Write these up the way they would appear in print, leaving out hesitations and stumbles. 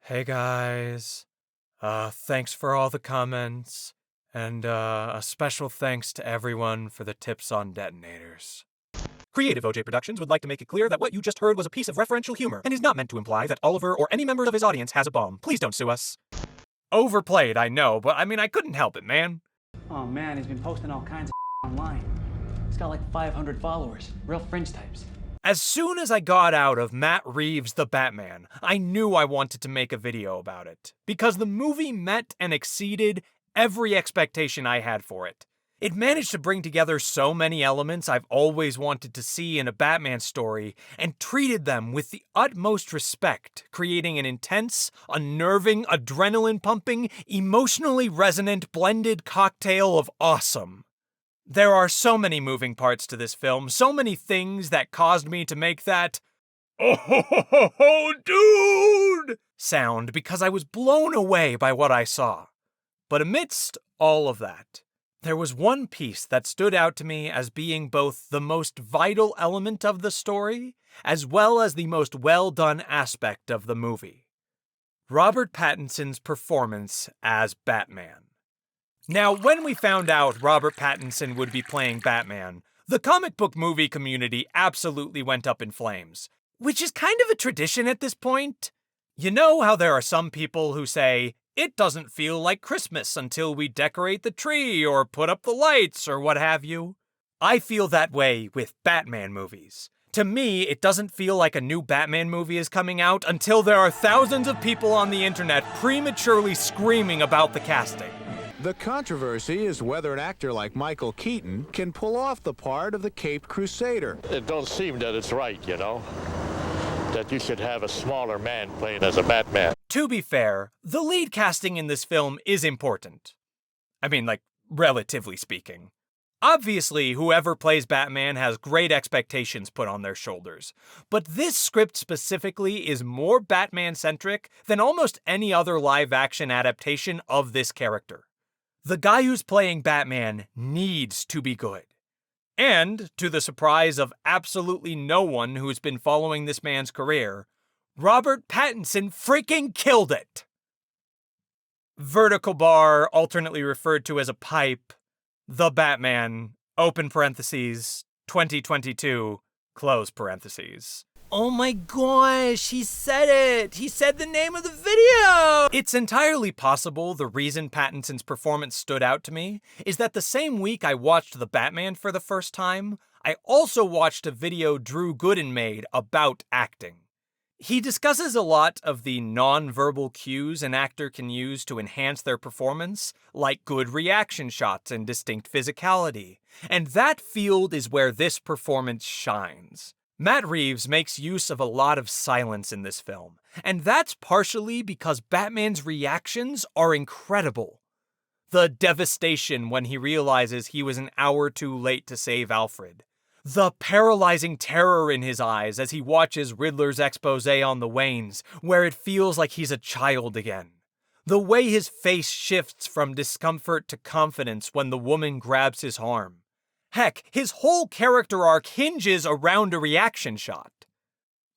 Hey guys, thanks for all the comments, and a special thanks to everyone for the tips on detonators. Creative OJ Productions would like to make it clear that what you just heard was a piece of referential humor and is not meant to imply that Oliver or any member of his audience has a bomb. Please don't sue us. Overplayed, I know, but I mean, I couldn't help it, man. Oh man, he's been posting all kinds of online. He's got like 500 followers, real fringe types. As soon as I got out of Matt Reeves The Batman, I knew I wanted to make a video about it, because the movie met and exceeded every expectation I had for it. It managed to bring together so many elements I've always wanted to see in a Batman story, and treated them with the utmost respect, creating an intense, unnerving, adrenaline-pumping, emotionally resonant blended cocktail of awesome. There are so many moving parts to this film, so many things that caused me to make that "oh ho ho ho ho, dude" sound because I was blown away by what I saw. But amidst all of that, there was one piece that stood out to me as being both the most vital element of the story, as well as the most well-done aspect of the movie. Robert Pattinson's performance as Batman. Now, when we found out Robert Pattinson would be playing Batman, the comic book movie community absolutely went up in flames, which is kind of a tradition at this point. You know how there are some people who say, it doesn't feel like Christmas until we decorate the tree or put up the lights or what have you? I feel that way with Batman movies. To me, it doesn't feel like a new Batman movie is coming out until there are thousands of people on the internet prematurely screaming about the casting. The controversy is whether an actor like Michael Keaton can pull off the part of the Caped Crusader. It don't seem that it's right, you know, that you should have a smaller man playing as a Batman. To be fair, the lead casting in this film is important. I mean, like, relatively speaking. Obviously, whoever plays Batman has great expectations put on their shoulders, but this script specifically is more Batman-centric than almost any other live-action adaptation of this character. The guy who's playing Batman needs to be good. And, to the surprise of absolutely no one who's been following this man's career, Robert Pattinson freaking killed it! Vertical bar, alternately referred to as a pipe, The Batman, open parentheses, 2022, close parentheses. Oh my gosh, he said it! He said the name of the video! It's entirely possible the reason Pattinson's performance stood out to me is that the same week I watched The Batman for the first time, I also watched a video Drew Gooden made about acting. He discusses a lot of the non-verbal cues an actor can use to enhance their performance, like good reaction shots and distinct physicality, and that field is where this performance shines. Matt Reeves makes use of a lot of silence in this film, and that's partially because Batman's reactions are incredible. The devastation when he realizes he was an hour too late to save Alfred. The paralyzing terror in his eyes as he watches Riddler's expose on the Waynes, where it feels like he's a child again. The way his face shifts from discomfort to confidence when the woman grabs his arm. Heck, his whole character arc hinges around a reaction shot.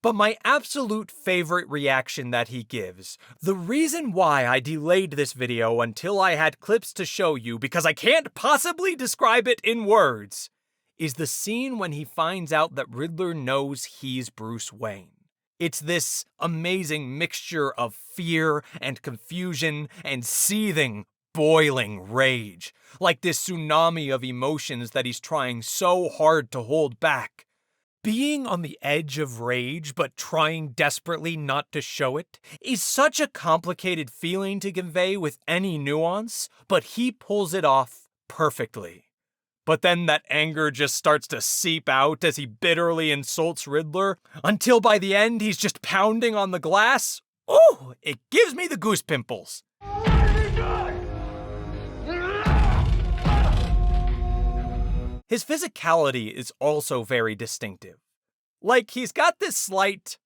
But my absolute favorite reaction that he gives, the reason why I delayed this video until I had clips to show you because I can't possibly describe it in words, is the scene when he finds out that Riddler knows he's Bruce Wayne. It's this amazing mixture of fear and confusion and seething, boiling rage, like this tsunami of emotions that he's trying so hard to hold back. Being on the edge of rage but trying desperately not to show it is such a complicated feeling to convey with any nuance, but he pulls it off perfectly. But then that anger just starts to seep out as he bitterly insults Riddler, until by the end he's just pounding on the glass. Ooh, it gives me the goose pimples. His physicality is also very distinctive. Like, he's got this slight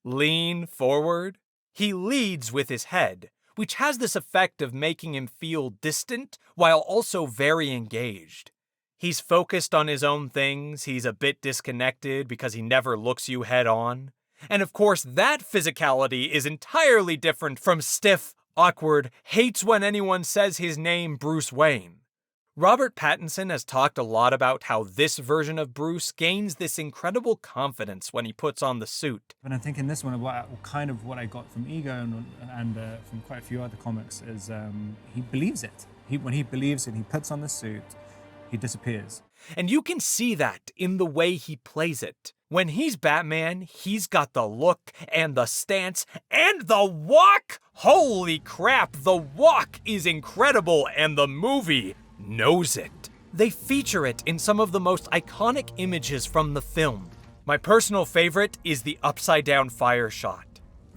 lean forward. He leads with his head, which has this effect of making him feel distant while also very engaged. He's focused on his own things, he's a bit disconnected because he never looks you head on. And of course, that physicality is entirely different from stiff, awkward, hates when anyone says his name Bruce Wayne. Robert Pattinson has talked a lot about how this version of Bruce gains this incredible confidence when he puts on the suit. And I think in this one, what I got from Ego and from quite a few other comics is he believes it. When he believes it, he puts on the suit, he disappears. And you can see that in the way he plays it. When he's Batman, he's got the look and the stance and the walk! Holy crap, the walk is incredible and the movie knows it. They feature it in some of the most iconic images from the film. My personal favorite is the upside-down fire shot.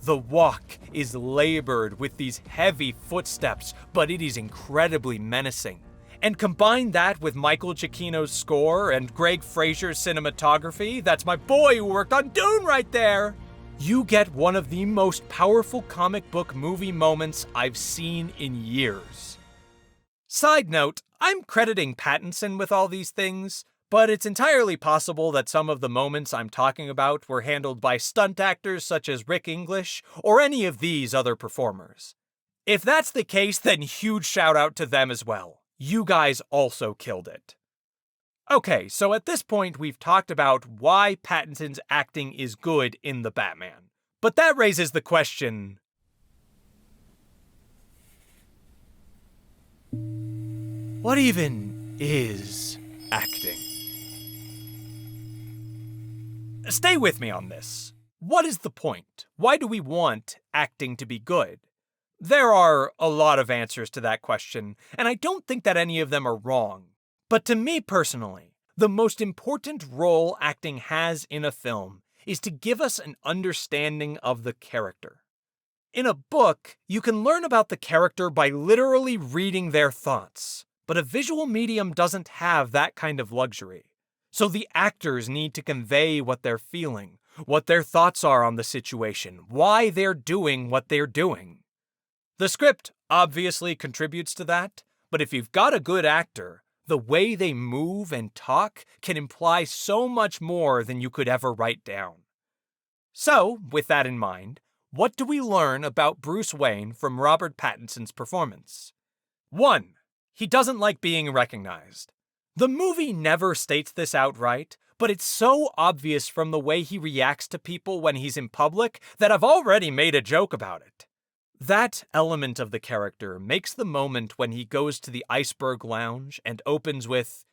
The walk is labored with these heavy footsteps, but it is incredibly menacing. And combine that with Michael Giacchino's score and Greg Fraser's cinematography, that's my boy who worked on Dune right there, you get one of the most powerful comic book movie moments I've seen in years. Side note, I'm crediting Pattinson with all these things, but it's entirely possible that some of the moments I'm talking about were handled by stunt actors such as Rick English or any of these other performers. If that's the case, then huge shout out to them as well. You guys also killed it. Okay, so at this point we've talked about why Pattinson's acting is good in The Batman. But that raises the question, what even is acting? Stay with me on this. What is the point? Why do we want acting to be good? There are a lot of answers to that question, and I don't think that any of them are wrong. But to me personally, the most important role acting has in a film is to give us an understanding of the character. In a book, you can learn about the character by literally reading their thoughts, but a visual medium doesn't have that kind of luxury. So the actors need to convey what they're feeling, what their thoughts are on the situation, why they're doing what they're doing. The script obviously contributes to that, but if you've got a good actor, the way they move and talk can imply so much more than you could ever write down. So, with that in mind, what do we learn about Bruce Wayne from Robert Pattinson's performance? 1. He doesn't like being recognized. The movie never states this outright, but it's so obvious from the way he reacts to people when he's in public that I've already made a joke about it. That element of the character makes the moment when he goes to the Iceberg Lounge and opens with,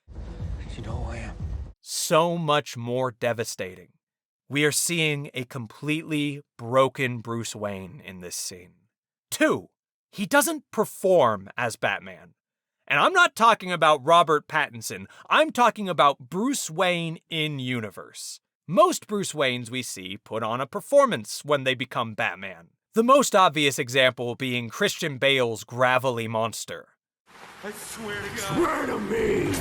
You know who I am? so much more devastating. We are seeing a completely broken Bruce Wayne in this scene. 2. He doesn't perform as Batman. And I'm not talking about Robert Pattinson, I'm talking about Bruce Wayne in universe. Most Bruce Waynes we see put on a performance when they become Batman. The most obvious example being Christian Bale's gravelly monster. I swear to God. Swear to me!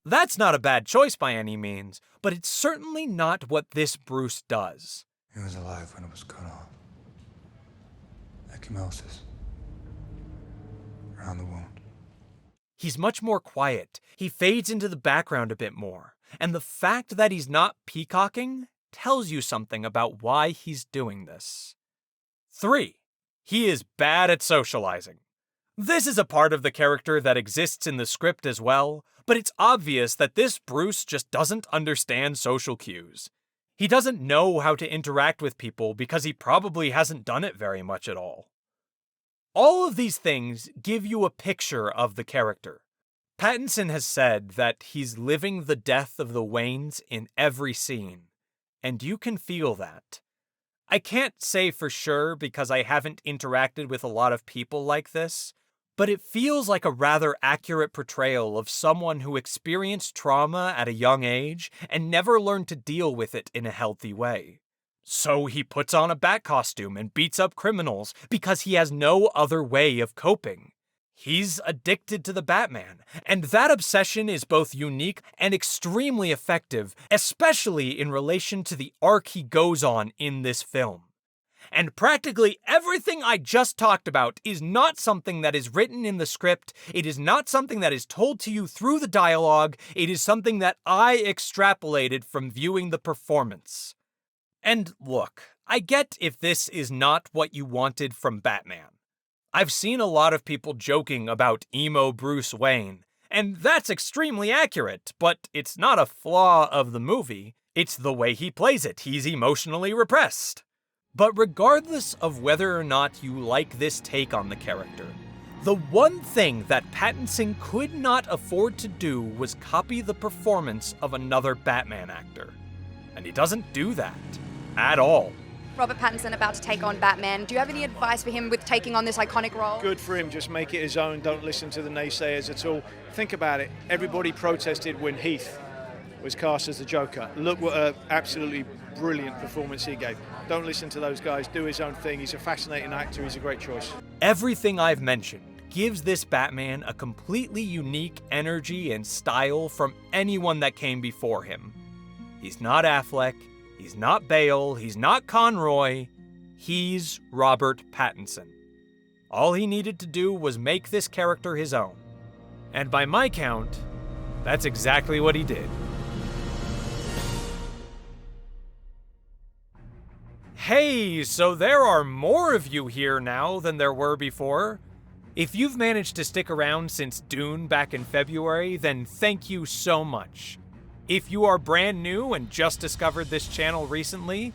That's not a bad choice by any means, but it's certainly not what this Bruce does. He was alive when it was cut off. Ecchymosis. Around the wound. He's much more quiet, he fades into the background a bit more, and the fact that he's not peacocking tells you something about why he's doing this. 3. He is bad at socializing. This is a part of the character that exists in the script as well, but it's obvious that this Bruce just doesn't understand social cues. He doesn't know how to interact with people because he probably hasn't done it very much at all. All of these things give you a picture of the character. Pattinson has said that he's living the death of the Waynes in every scene, and you can feel that. I can't say for sure because I haven't interacted with a lot of people like this, but it feels like a rather accurate portrayal of someone who experienced trauma at a young age and never learned to deal with it in a healthy way. So he puts on a bat costume and beats up criminals because he has no other way of coping. He's addicted to the Batman, and that obsession is both unique and extremely effective, especially in relation to the arc he goes on in this film. And practically everything I just talked about is not something that is written in the script, it is not something that is told to you through the dialogue, it is something that I extrapolated from viewing the performance. And look, I get if this is not what you wanted from Batman. I've seen a lot of people joking about emo Bruce Wayne, and that's extremely accurate, but it's not a flaw of the movie, it's the way he plays it. He's emotionally repressed. But regardless of whether or not you like this take on the character, the one thing that Pattinson could not afford to do was copy the performance of another Batman actor. And he doesn't do that at all. Robert Pattinson about to take on Batman. Do you have any advice for him with taking on this iconic role? Good for him, just make it his own, don't listen to the naysayers at all. Think about it, everybody protested when Heath was cast as the Joker. Look what an absolutely brilliant performance he gave. Don't listen to those guys, do his own thing. He's a fascinating actor, he's a great choice. Everything I've mentioned gives this Batman a completely unique energy and style from anyone that came before him. He's not Affleck, he's not Bale, he's not Conroy, he's Robert Pattinson. All he needed to do was make this character his own. And by my count, that's exactly what he did. Hey, so there are more of you here now than there were before. If you've managed to stick around since Dune back in February, then thank you so much. If you are brand new and just discovered this channel recently,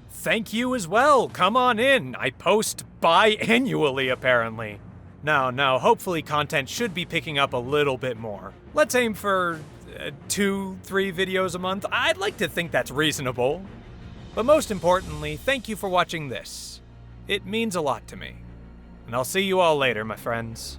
thank you as well. Come on in. I post bi-annually, apparently. No, hopefully content should be picking up a little bit more. Let's aim for 2-3 videos a month. I'd like to think that's reasonable. But most importantly, thank you for watching this. It means a lot to me. And I'll see you all later, my friends.